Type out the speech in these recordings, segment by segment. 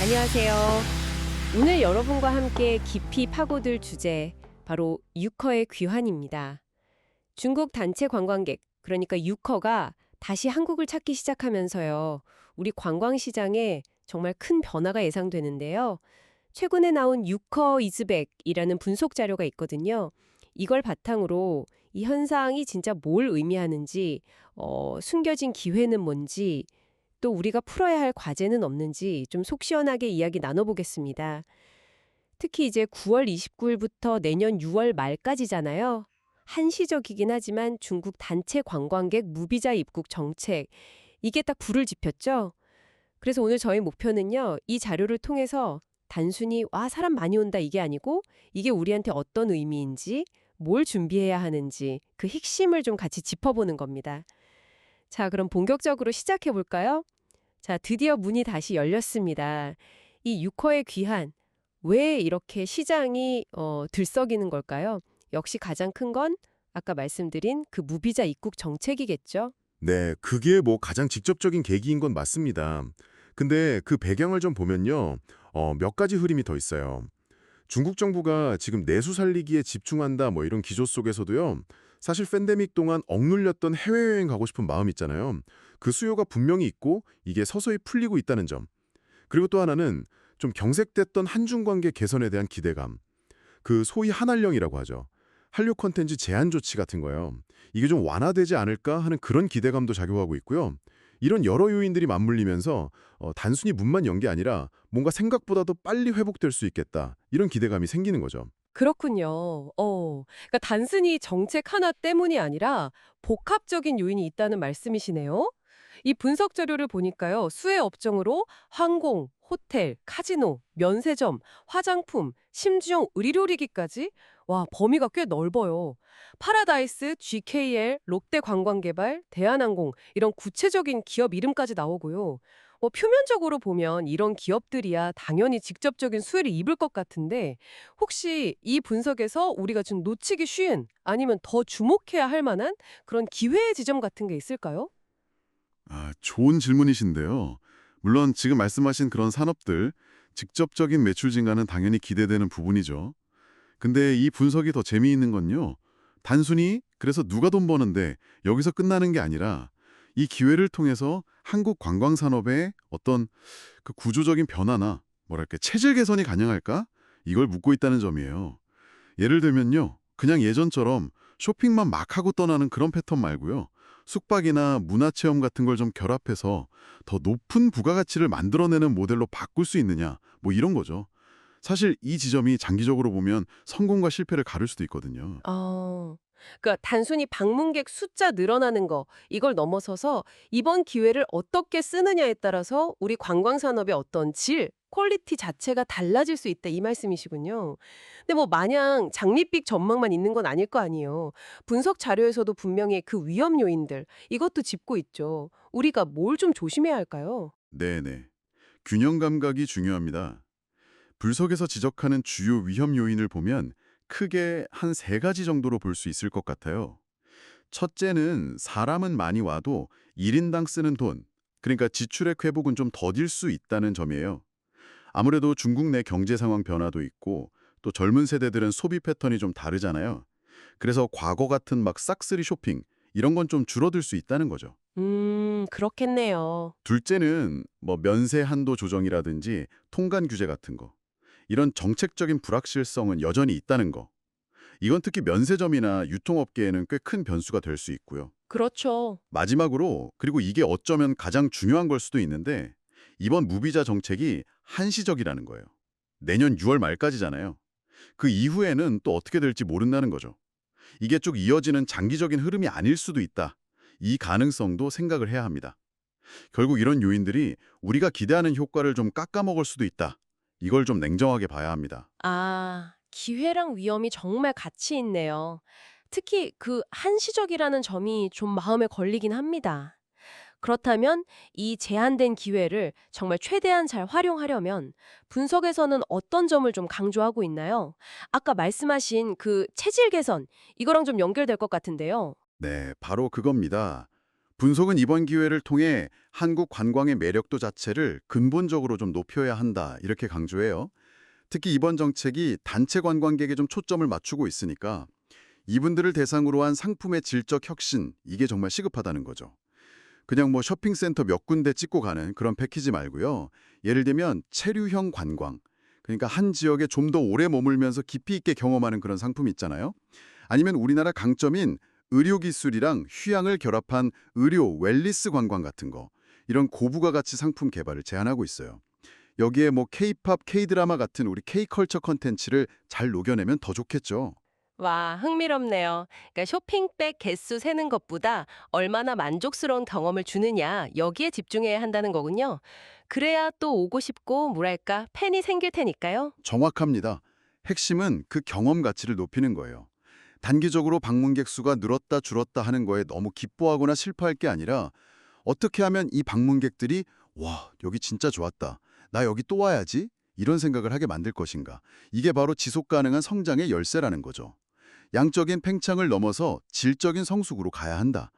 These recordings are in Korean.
안녕하세요. 오늘 여러분과 함께 깊이 파고들 주제, 바로 유커의 귀환입니다. 중국 단체 관광객, 그러니까 유커가 다시 한국을 찾기 시작하면서요. 우리 관광시장에 정말 큰 변화가 예상되는데요. 최근에 나온 유커 이즈백이라는 분석 자료가 있거든요. 이걸 바탕으로 이 현상이 진짜 뭘 의미하는지, 숨겨진 기회는 뭔지, 또 우리가 풀어야 할 과제는 없는지 좀 속 시원하게 이야기 나눠보겠습니다. 특히 이제 9월 29일부터 내년 6월 말까지잖아요. 한시적이긴 하지만 중국 단체 관광객 무비자 입국 정책, 이게 딱 불을 지폈죠? 그래서 오늘 저희 목표는요, 이 자료를 통해서 단순히 와, 사람 많이 온다 이게 아니고 이게 우리한테 어떤 의미인지, 뭘 준비해야 하는지 그 핵심을 좀 같이 짚어보는 겁니다. 자, 그럼 본격적으로 시작해 볼까요? 자, 드디어 문이 다시 열렸습니다. 이 유커의 귀환, 왜 이렇게 시장이 들썩이는 걸까요? 역시 가장 큰 건 아까 말씀드린 그 무비자 입국 정책이겠죠? 네, 그게 뭐 가장 직접적인 계기인 건 맞습니다. 근데 그 배경을 좀 보면요, 몇 가지 흐름이 더 있어요. 중국 정부가 지금 내수 살리기에 집중한다 뭐 이런 기조 속에서도요, 사실 팬데믹 동안 억눌렸던 해외여행 가고 싶은 마음 있잖아요. 그 수요가 분명히 있고 이게 서서히 풀리고 있다는 점. 그리고 또 하나는 좀 경색됐던 한중 관계 개선에 대한 기대감. 그 소위 한한령이라고 하죠. 한류 콘텐츠 제한 조치 같은 거요. 이게 좀 완화되지 않을까 하는 그런 기대감도 작용하고 있고요. 이런 여러 요인들이 맞물리면서 단순히 문만 연 게 아니라 뭔가 생각보다도 빨리 회복될 수 있겠다. 이런 기대감이 생기는 거죠. 그렇군요. 그러니까 단순히 정책 하나 때문이 아니라 복합적인 요인이 있다는 말씀이시네요. 이 분석 자료를 보니까요. 수혜 업종으로 항공, 호텔, 카지노, 면세점, 화장품, 심지어 의료리기까지 와, 범위가 꽤 넓어요. 파라다이스, GKL, 롯데관광개발, 대한항공 이런 구체적인 기업 이름까지 나오고요. 표면적으로 보면 이런 기업들이야 당연히 직접적인 수혜를 입을 것 같은데 혹시 이 분석에서 우리가 좀 놓치기 쉬운 아니면 더 주목해야 할 만한 그런 기회의 지점 같은 게 있을까요? 좋은 질문이신데요. 물론 지금 말씀하신 그런 산업들, 직접적인 매출 증가는 당연히 기대되는 부분이죠. 근데 이 분석이 더 재미있는 건요. 단순히 그래서 누가 돈 버는데 여기서 끝나는 게 아니라 이 기회를 통해서 한국 관광 산업의 어떤 그 구조적인 변화나 뭐랄까 체질 개선이 가능할까? 이걸 묻고 있다는 점이에요. 예를 들면요. 그냥 예전처럼 쇼핑만 막 하고 떠나는 그런 패턴 말고요. 숙박이나 문화체험 같은 걸 좀 결합해서 더 높은 부가가치를 만들어내는 모델로 바꿀 수 있느냐, 뭐 이런 거죠. 사실 이 지점이 장기적으로 보면 성공과 실패를 가를 수도 있거든요. 그러니까 단순히 방문객 숫자 늘어나는 거 이걸 넘어서서 이번 기회를 어떻게 쓰느냐에 따라서 우리 관광 산업의 어떤 질, 퀄리티 자체가 달라질 수 있다 이 말씀이시군요. 근데 뭐 마냥 장밋빛 전망만 있는 건 아닐 거 아니에요. 분석 자료에서도 분명히 그 위험 요인들 이것도 짚고 있죠. 우리가 뭘 좀 조심해야 할까요? 네네. 균형 감각이 중요합니다. 불석에서 지적하는 주요 위험 요인을 보면 크게 한 세 가지 정도로 볼 수 있을 것 같아요. 첫째는 사람은 많이 와도 1인당 쓰는 돈, 그러니까 지출액 회복은 좀 더딜 수 있다는 점이에요. 아무래도 중국 내 경제 상황 변화도 있고 또 젊은 세대들은 소비 패턴이 좀 다르잖아요. 그래서 과거 같은 막 싹쓸이 쇼핑 이런 건 좀 줄어들 수 있다는 거죠. 그렇겠네요. 둘째는 뭐 면세 한도 조정이라든지 통관 규제 같은 거. 이런 정책적인 불확실성은 여전히 있다는 거. 이건 특히 면세점이나 유통업계에는 꽤 큰 변수가 될 수 있고요. 그렇죠. 마지막으로 그리고 이게 어쩌면 가장 중요한 걸 수도 있는데 이번 무비자 정책이 한시적이라는 거예요. 내년 6월 말까지잖아요. 그 이후에는 또 어떻게 될지 모른다는 거죠. 이게 쭉 이어지는 장기적인 흐름이 아닐 수도 있다. 이 가능성도 생각을 해야 합니다. 결국 이런 요인들이 우리가 기대하는 효과를 좀 깎아먹을 수도 있다. 이걸 좀 냉정하게 봐야 합니다. 기회랑 위험이 정말 같이 있네요. 특히 그 한시적이라는 점이 좀 마음에 걸리긴 합니다. 그렇다면 이 제한된 기회를 정말 최대한 잘 활용하려면 분석에서는 어떤 점을 좀 강조하고 있나요? 아까 말씀하신 그 체질 개선, 이거랑 좀 연결될 것 같은데요. 네, 바로 그겁니다. 분석은 이번 기회를 통해 한국 관광의 매력도 자체를 근본적으로 좀 높여야 한다 이렇게 강조해요. 특히 이번 정책이 단체 관광객에 좀 초점을 맞추고 있으니까 이분들을 대상으로 한 상품의 질적 혁신, 이게 정말 시급하다는 거죠. 그냥 뭐 쇼핑센터 몇 군데 찍고 가는 그런 패키지 말고요. 예를 들면 체류형 관광, 그러니까 한 지역에 좀 더 오래 머물면서 깊이 있게 경험하는 그런 상품 있잖아요. 아니면 우리나라 강점인 의료기술이랑 휴양을 결합한 의료 웰니스 관광 같은 거, 이런 고부가 가치 상품 개발을 제안하고 있어요. 여기에 뭐 K-팝, K-드라마 같은 우리 K-컬처 컨텐츠를 잘 녹여내면 더 좋겠죠. 와, 흥미롭네요. 그러니까 쇼핑백 개수 세는 것보다 얼마나 만족스러운 경험을 주느냐, 여기에 집중해야 한다는 거군요. 그래야 또 오고 싶고, 뭐랄까, 팬이 생길 테니까요. 정확합니다. 핵심은 그 경험 가치를 높이는 거예요. 단기적으로 방문객 수가 늘었다 줄었다 하는 거에 너무 기뻐하거나 슬퍼할 게 아니라 어떻게 하면 이 방문객들이 와, 여기 진짜 좋았다. 나 여기 또 와야지. 이런 생각을 하게 만들 것인가. 이게 바로 지속 가능한 성장의 열쇠라는 거죠. 양적인 팽창을 넘어서 질적인 성숙으로 가야 한다.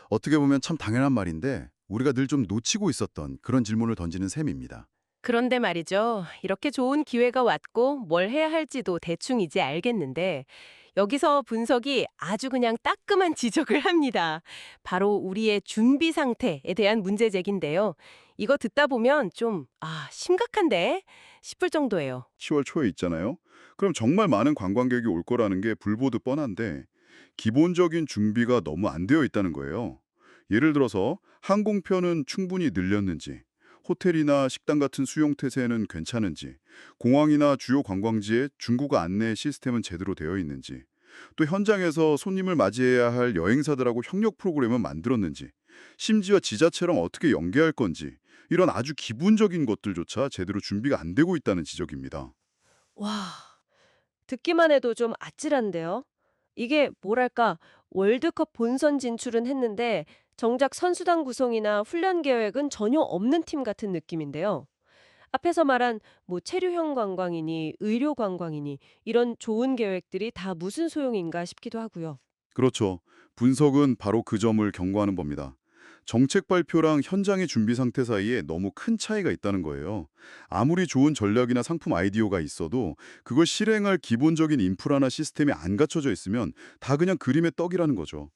어떻게 보면 참 당연한 말인데 우리가 늘 좀 놓치고 있었던 그런 질문을 던지는 셈입니다. 그런데 말이죠. 이렇게 좋은 기회가 왔고, 뭘 해야 할지도 대충 이제 알겠는데, 여기서 분석이 아주 그냥 따끔한 지적을 합니다. 바로 우리의 준비 상태에 대한 문제 제기인데요. 이거 듣다 보면 좀, 심각한데? 싶을 정도예요. 10월 초에 있잖아요. 그럼 정말 많은 관광객이 올 거라는 게 불보듯 뻔한데 기본적인 준비가 너무 안 되어 있다는 거예요. 예를 들어서 항공편은 충분히 늘렸는지, 호텔이나 식당 같은 수용태세는 괜찮은지, 공항이나 주요 관광지에 중국어 안내 시스템은 제대로 되어 있는지, 또 현장에서 손님을 맞이해야 할 여행사들하고 협력 프로그램은 만들었는지, 심지어 지자체랑 어떻게 연계할 건지, 이런 아주 기본적인 것들조차 제대로 준비가 안 되고 있다는 지적입니다. 와, 듣기만 해도 좀 아찔한데요? 이게 뭐랄까, 월드컵 본선 진출은 했는데 정작 선수단 구성이나 훈련 계획은 전혀 없는 팀 같은 느낌인데요. 앞에서 말한 뭐 체류형 관광이니 의료 관광이니 이런 좋은 계획들이 다 무슨 소용인가 싶기도 하고요. 그렇죠. 분석은 바로 그 점을 경고하는 겁니다. 정책 발표랑 현장의 준비 상태 사이에 너무 큰 차이가 있다는 거예요. 아무리 좋은 전략이나 상품 아이디어가 있어도 그걸 실행할 기본적인 인프라나 시스템이 안 갖춰져 있으면 다 그냥 그림의 떡이라는 거죠.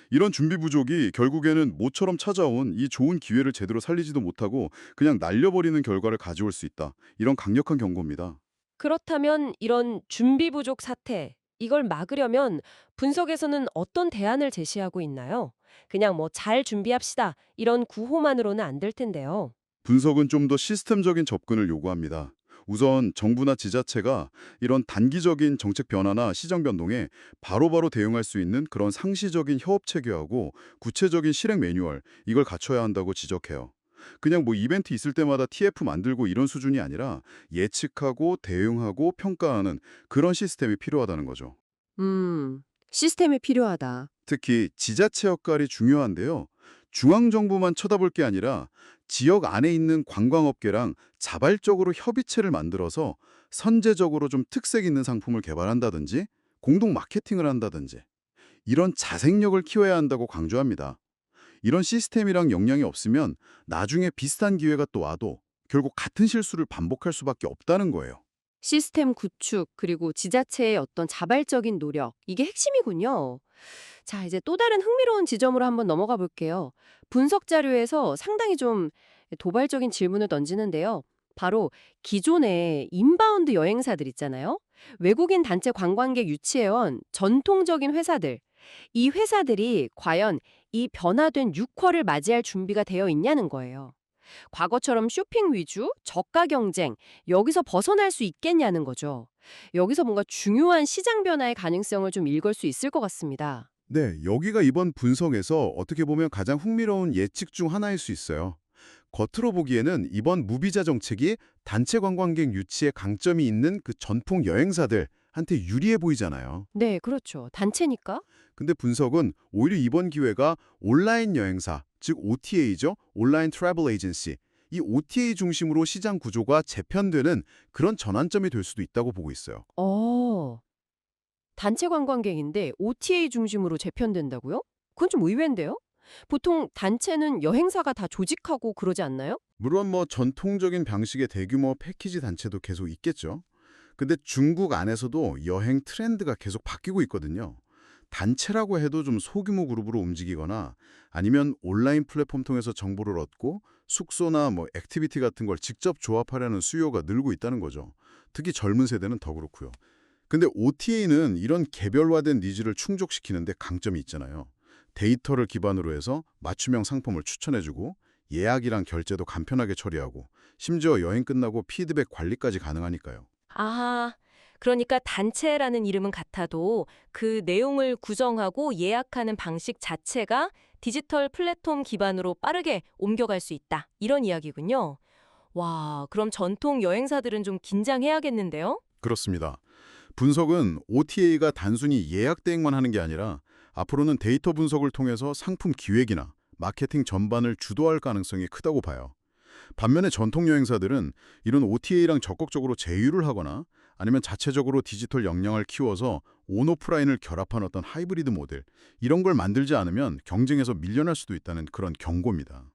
이런 준비 부족이 결국에는 모처럼 찾아온 이 좋은 기회를 제대로 살리지도 못하고 그냥 날려버리는 결과를 가져올 수 있다. 이런 강력한 경고입니다. 그렇다면 이런 준비 부족 사태, 이걸 막으려면 분석에서는 어떤 대안을 제시하고 있나요? 그냥 뭐 잘 준비합시다. 이런 구호만으로는 안 될 텐데요. 분석은 좀 더 시스템적인 접근을 요구합니다. 우선 정부나 지자체가 이런 단기적인 정책 변화나 시장 변동에 바로바로 대응할 수 있는 그런 상시적인 협업 체계하고 구체적인 실행 매뉴얼, 이걸 갖춰야 한다고 지적해요. 그냥 뭐 이벤트 있을 때마다 TF 만들고 이런 수준이 아니라 예측하고 대응하고 평가하는 그런 시스템이 필요하다는 거죠. 시스템이 필요하다. 특히 지자체 역할이 중요한데요. 중앙정부만 쳐다볼 게 아니라 지역 안에 있는 관광업계랑 자발적으로 협의체를 만들어서 선제적으로 좀 특색 있는 상품을 개발한다든지 공동 마케팅을 한다든지 이런 자생력을 키워야 한다고 강조합니다. 이런 시스템이랑 역량이 없으면 나중에 비슷한 기회가 또 와도 결국 같은 실수를 반복할 수밖에 없다는 거예요. 시스템 구축, 그리고 지자체의 어떤 자발적인 노력, 이게 핵심이군요. 자, 이제 또 다른 흥미로운 지점으로 한번 넘어가 볼게요. 분석 자료에서 상당히 좀 도발적인 질문을 던지는데요. 바로 기존의 인바운드 여행사들 있잖아요. 외국인 단체 관광객 유치해온 전통적인 회사들. 이 회사들이 과연 이 변화된 육화를 맞이할 준비가 되어 있냐는 거예요. 과거처럼 쇼핑 위주, 저가 경쟁, 여기서 벗어날 수 있겠냐는 거죠. 여기서 뭔가 중요한 시장 변화의 가능성을 좀 읽을 수 있을 것 같습니다. 네, 여기가 이번 분석에서 어떻게 보면 가장 흥미로운 예측 중 하나일 수 있어요. 겉으로 보기에는 이번 무비자 정책이 단체 관광객 유치에 강점이 있는 그 전통 여행사들한테 유리해 보이잖아요. 네, 그렇죠. 단체니까. 근데 분석은 오히려 이번 기회가 온라인 여행사, 즉 OTA죠. 온라인 트래블 에이전시. 이 OTA 중심으로 시장 구조가 재편되는 그런 전환점이 될 수도 있다고 보고 있어요. 단체 관광객인데 OTA 중심으로 재편된다고요? 그건 좀 의외인데요? 보통 단체는 여행사가 다 조직하고 그러지 않나요? 물론 뭐 전통적인 방식의 대규모 패키지 단체도 계속 있겠죠. 근데 중국 안에서도 여행 트렌드가 계속 바뀌고 있거든요. 단체라고 해도 좀 소규모 그룹으로 움직이거나 아니면 온라인 플랫폼 통해서 정보를 얻고 숙소나 뭐 액티비티 같은 걸 직접 조합하려는 수요가 늘고 있다는 거죠. 특히 젊은 세대는 더 그렇고요. 근데 OTA는 이런 개별화된 니즈를 충족시키는데 강점이 있잖아요. 데이터를 기반으로 해서 맞춤형 상품을 추천해주고 예약이랑 결제도 간편하게 처리하고 심지어 여행 끝나고 피드백 관리까지 가능하니까요. 아, 그러니까 단체라는 이름은 같아도 그 내용을 구성하고 예약하는 방식 자체가 디지털 플랫폼 기반으로 빠르게 옮겨갈 수 있다. 이런 이야기군요. 와, 그럼 전통 여행사들은 좀 긴장해야겠는데요? 그렇습니다. 분석은 OTA가 단순히 예약 대행만 하는 게 아니라 앞으로는 데이터 분석을 통해서 상품 기획이나 마케팅 전반을 주도할 가능성이 크다고 봐요. 반면에 전통 여행사들은 이런 OTA랑 적극적으로 제휴를 하거나 아니면 자체적으로 디지털 역량을 키워서 온오프라인을 결합한 어떤 하이브리드 모델, 이런 걸 만들지 않으면 경쟁에서 밀려날 수도 있다는 그런 경고입니다.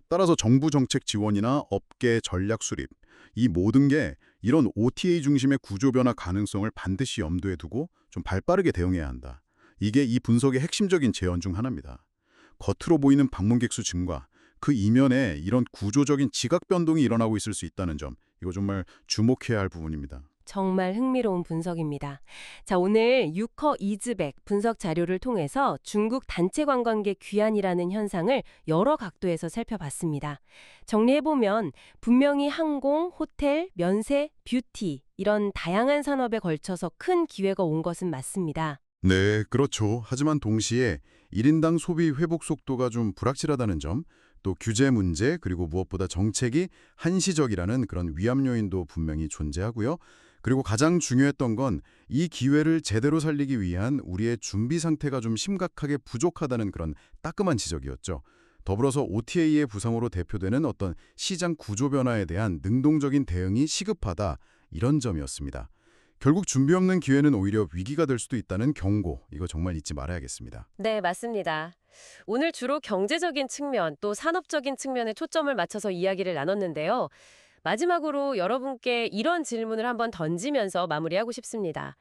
따라서 정부 정책 지원이나 업계 전략 수립, 이 모든 게 이런 OTA 중심의 구조 변화 가능성을 반드시 염두에 두고 좀 발빠르게 대응해야 한다. 이게 이 분석의 핵심적인 제언 중 하나입니다. 겉으로 보이는 방문객 수 증가, 그 이면에 이런 구조적인 지각 변동이 일어나고 있을 수 있다는 점, 이거 정말 주목해야 할 부분입니다. 정말 흥미로운 분석입니다. 자, 오늘 유커 이즈백 분석 자료를 통해서 중국 단체 관광객 귀환이라는 현상을 여러 각도에서 살펴봤습니다. 정리해보면 분명히 항공, 호텔, 면세, 뷰티 이런 다양한 산업에 걸쳐서 큰 기회가 온 것은 맞습니다. 네, 그렇죠. 하지만 동시에 1인당 소비 회복 속도가 좀 불확실하다는 점, 또 규제 문제, 그리고 무엇보다 정책이 한시적이라는 그런 위험 요인도 분명히 존재하고요. 그리고 가장 중요했던 건 이 기회를 제대로 살리기 위한 우리의 준비 상태가 좀 심각하게 부족하다는 그런 따끔한 지적이었죠. 더불어서 OTA의 부상으로 대표되는 어떤 시장 구조 변화에 대한 능동적인 대응이 시급하다, 이런 점이었습니다. 결국 준비 없는 기회는 오히려 위기가 될 수도 있다는 경고, 이거 정말 잊지 말아야겠습니다. 네, 맞습니다. 오늘 주로 경제적인 측면 또 산업적인 측면에 초점을 맞춰서 이야기를 나눴는데요. 마지막으로 여러분께 이런 질문을 한번 던지면서 마무리하고 싶습니다.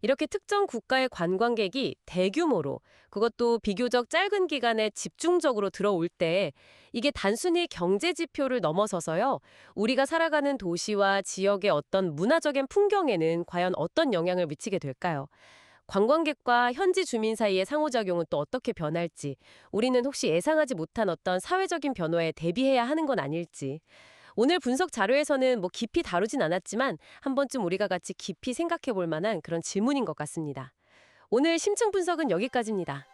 이렇게 특정 국가의 관광객이 대규모로 그것도 비교적 짧은 기간에 집중적으로 들어올 때 이게 단순히 경제 지표를 넘어서서요. 우리가 살아가는 도시와 지역의 어떤 문화적인 풍경에는 과연 어떤 영향을 미치게 될까요? 관광객과 현지 주민 사이의 상호작용은 또 어떻게 변할지, 우리는 혹시 예상하지 못한 어떤 사회적인 변화에 대비해야 하는 건 아닐지. 오늘 분석 자료에서는 뭐 깊이 다루진 않았지만 한 번쯤 우리가 같이 깊이 생각해 볼 만한 그런 질문인 것 같습니다. 오늘 심층 분석은 여기까지입니다.